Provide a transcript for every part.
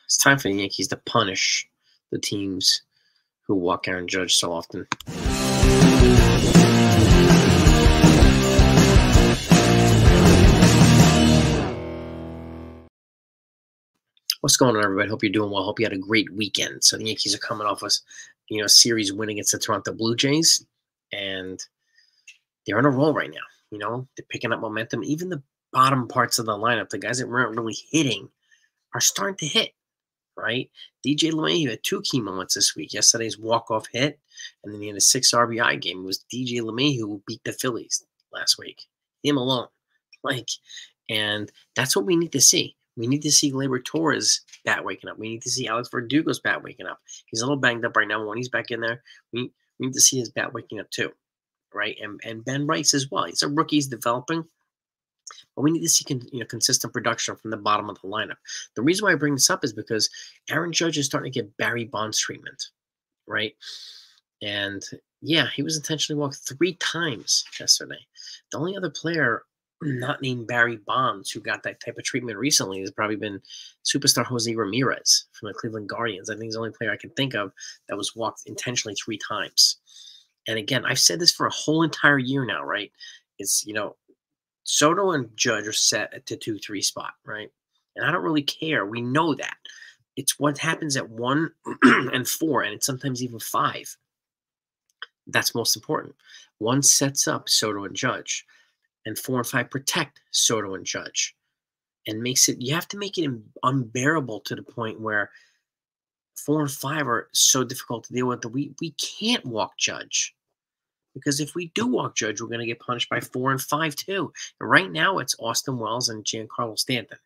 It's time for the Yankees to punish the teams who walk Aaron Judge so often. What's going on, everybody? Hope you're doing well. Hope you had a great weekend. So the Yankees are coming off a series win against the Toronto Blue Jays, and they're on a roll right now. They're picking up momentum. Even the bottom parts of the lineup, the guys that weren't really hitting, are starting to hit. Right? DJ LeMahieu had two key moments this week. Yesterday's walk-off hit, and then he had a 6 RBI game. It was DJ LeMahieu who beat the Phillies last week. Him alone. And that's what we need to see. We need to see Gleyber Torres bat waking up. We need to see Alex Verdugo's bat waking up. He's a little banged up right now. When he's back in there, we need to see his bat waking up too. Right? And Ben Rice as well. He's a rookie. He's developing. But we need to see consistent production from the bottom of the lineup. The reason why I bring this up is because Aaron Judge is starting to get Barry Bonds treatment, right? And yeah, he was intentionally walked 3 times yesterday. The only other player not named Barry Bonds who got that type of treatment recently has probably been superstar Jose Ramirez from the Cleveland Guardians. I think he's the only player I can think of that was walked intentionally 3 times. And again, I've said this for a whole entire year now, right? It's, Soto and Judge are set at the 2-3 spot, right? And I don't really care. We know that. It's what happens at 1 and 4, and it's sometimes even 5. That's most important. 1 sets up Soto and Judge, and 4 and 5 protect Soto and Judge. And you have to make it unbearable to the point where 4 and 5 are so difficult to deal with that we can't walk Judge. Because if we do walk Judge, we're going to get punished by 4 and 5 too. And right now, it's Austin Wells and Giancarlo Stanton,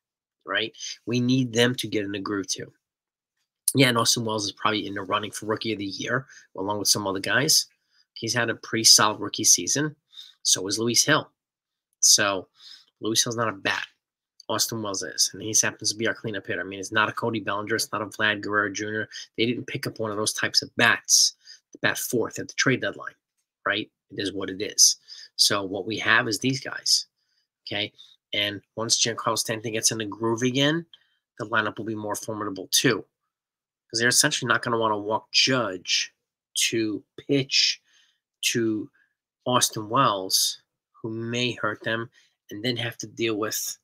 right? We need them to get in the groove too. Yeah, and Austin Wells is probably in the running for Rookie of the Year, along with some other guys. He's had a pretty solid rookie season. So is Luis Hill. So Luis Hill's not a bat. Austin Wells is, and he happens to be our cleanup hitter. I mean, it's not a Cody Bellinger. It's not a Vlad Guerrero Jr. They didn't pick up one of those types of bats to bat 4th at the trade deadline. Right? It is what it is. So what we have is these guys, okay? And once Giancarlo Stanton gets in the groove again, the lineup will be more formidable too, because they're essentially not going to want to walk Judge to pitch to Austin Wells, who may hurt them, and then have to deal with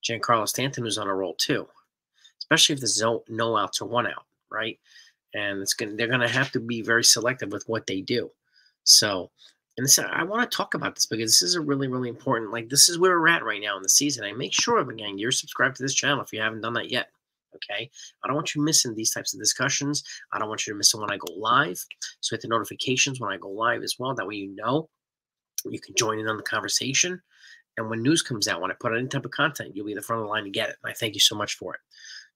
Giancarlo Stanton, who's on a roll too, especially if there's no outs or 1 out, right? And they're going to have to be very selective with what they do. So, and I want to talk about this because this is a really, really important, this is where we're at right now in the season. And make sure, again, you're subscribed to this channel if you haven't done that yet, okay? I don't want you missing these types of discussions. I don't want you to miss it when I go live. So hit the notifications when I go live as well. That way you can join in on the conversation. And when news comes out, when I put out any type of content, you'll be in the front of the line to get it. And I thank you so much for it.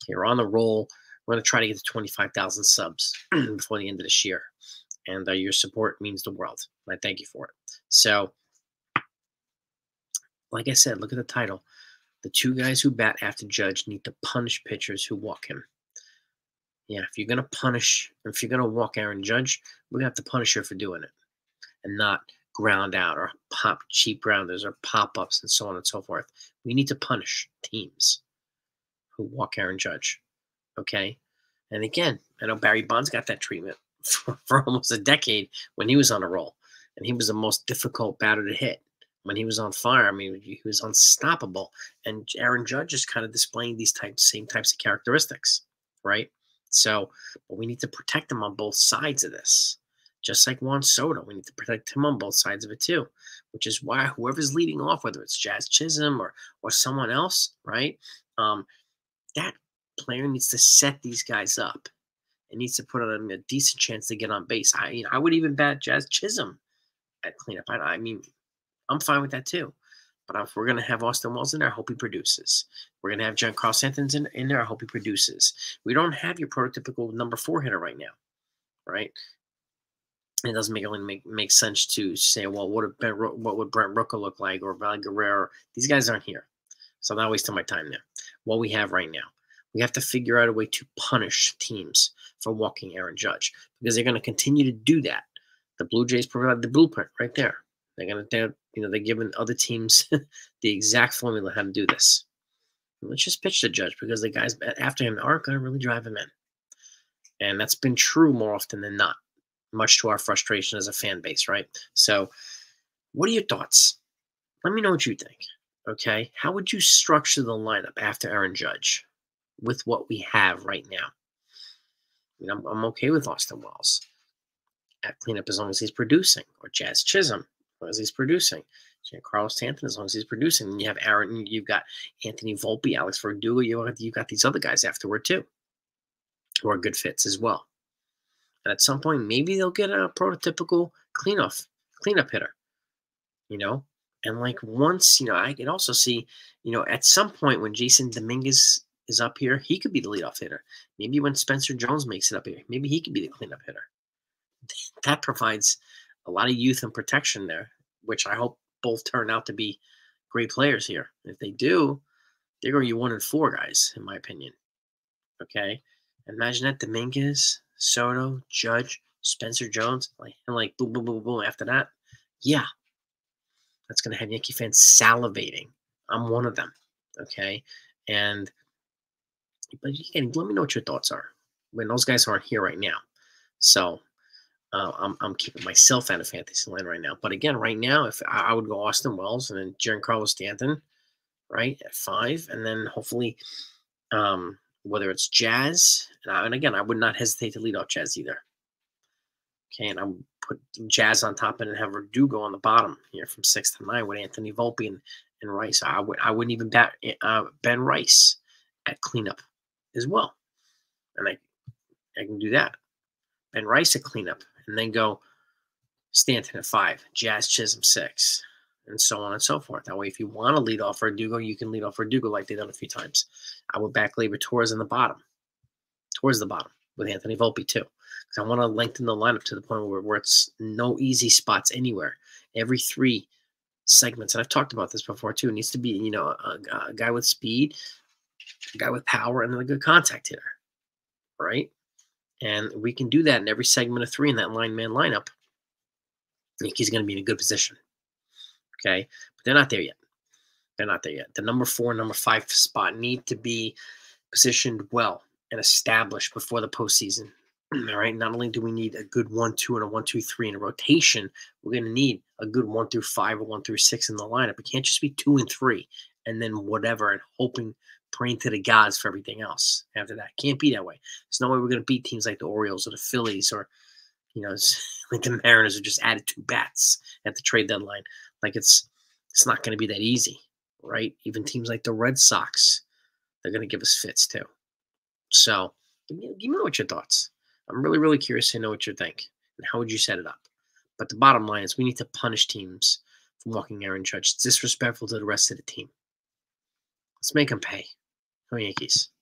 Okay, we're on the roll. We're going to try to get to 25,000 subs before the end of this year. And your support means the world. And I thank you for it. So, like I said, look at the title. The 2 guys who bat after Judge need to punish pitchers who walk him. Yeah, if you're going to walk Aaron Judge, we're going to have to punish you for doing it. And not ground out or pop cheap grounders or pop-ups and so on and so forth. We need to punish teams who walk Aaron Judge. Okay? And again, I know Barry Bonds got that treatment for almost a decade when he was on a roll. And he was the most difficult batter to hit. When he was on fire, I mean, he was unstoppable. And Aaron Judge is kind of displaying these same types of characteristics, right? So, but we need to protect him on both sides of this. Just like Juan Soto, we need to protect him on both sides of it too. Which is why whoever's leading off, whether it's Jazz Chisholm or someone else, right? That player needs to set these guys up. It needs to put on a decent chance to get on base. I would even bat Jazz Chisholm at cleanup. I mean, I'm fine with that too. But if we're going to have Austin Wells in there, I hope he produces. We're going to have Giancarlo Stanton in there, I hope he produces. We don't have your prototypical number 4 hitter right now, right? It doesn't make sense to say, well, what would Brent Rooker look like or Vlad Guerrero? These guys aren't here. So I'm not wasting my time there. What we have right now, we have to figure out a way to punish teams for walking Aaron Judge because they're going to continue to do that. The Blue Jays provide the blueprint right there. They're giving other teams the exact formula how to do this. Let's just pitch to Judge because the guys after him aren't going to really drive him in. And that's been true more often than not, much to our frustration as a fan base, right? So what are your thoughts? Let me know what you think, okay? How would you structure the lineup after Aaron Judge with what we have right now? I'm okay with Austin Wells at cleanup as long as he's producing, or Jazz Chisholm as long as he's producing, Giancarlo Stanton as long as he's producing. And you have Aaron, you've got Anthony Volpe, Alex Verdugo, you've got these other guys afterward too, who are good fits as well. And at some point, maybe they'll get a prototypical cleanup hitter, And like once, I can also see, at some point when Jasson Dominguez is up here, he could be the leadoff hitter. Maybe when Spencer Jones makes it up here, maybe he could be the cleanup hitter. That provides a lot of youth and protection there, which I hope both turn out to be great players here. If they do, they're going to be 1-4 guys, in my opinion. Okay? Imagine that Dominguez, Soto, Judge, Spencer Jones, and boom, boom, boom, boom after that. Yeah. That's going to have Yankee fans salivating. I'm one of them. Okay? But again, let me know what your thoughts are when those guys aren't here right now. So I'm keeping myself out of fantasy land right now. But again, right now, if I would go Austin Wells and then Giancarlo Stanton, right, at 5, and then hopefully whether it's Jazz, and again, I would not hesitate to lead off Jazz either. Okay, and I would put Jazz on top and have Verdugo on the bottom here from 6 to 9 with Anthony Volpe and Rice. I wouldn't even bat Ben Rice at cleanup as well, and I can do that. Ben Rice at cleanup, and then go Stanton at 5, Jazz Chisholm 6, and so on and so forth. That way, if you want to lead off Verdugo, you can lead off Verdugo like they've done a few times. I would back Labor towards the bottom with Anthony Volpe too, because I want to lengthen the lineup to the point where it's no easy spots anywhere. Every 3 segments, and I've talked about this before too, it needs to be a guy with speed, a guy with power, and then a good contact hitter, right? And we can do that in every segment of 3 in that line-man lineup. I think he's going to be in a good position. Okay? But they're not there yet. The number 4 and number 5 spot need to be positioned well and established before the postseason. All right? Not only do we need a good 1-2 and a 1-2-3 in a rotation, we're going to need a good 1-5 or 1-6 in the lineup. It can't just be 2 and 3 and then whatever and praying to the gods for everything else after that. Can't be that way. There's no way we're going to beat teams like the Orioles or the Phillies or, it's like the Mariners who just added 2 bats at the trade deadline. Like it's not going to be that easy, right? Even teams like the Red Sox, they're going to give us fits too. So give me what your thoughts. I'm really, really curious to know what you think and how would you set it up. But the bottom line is we need to punish teams for walking Aaron Judge. It's disrespectful to the rest of the team. Let's make them pay. Go Yankees.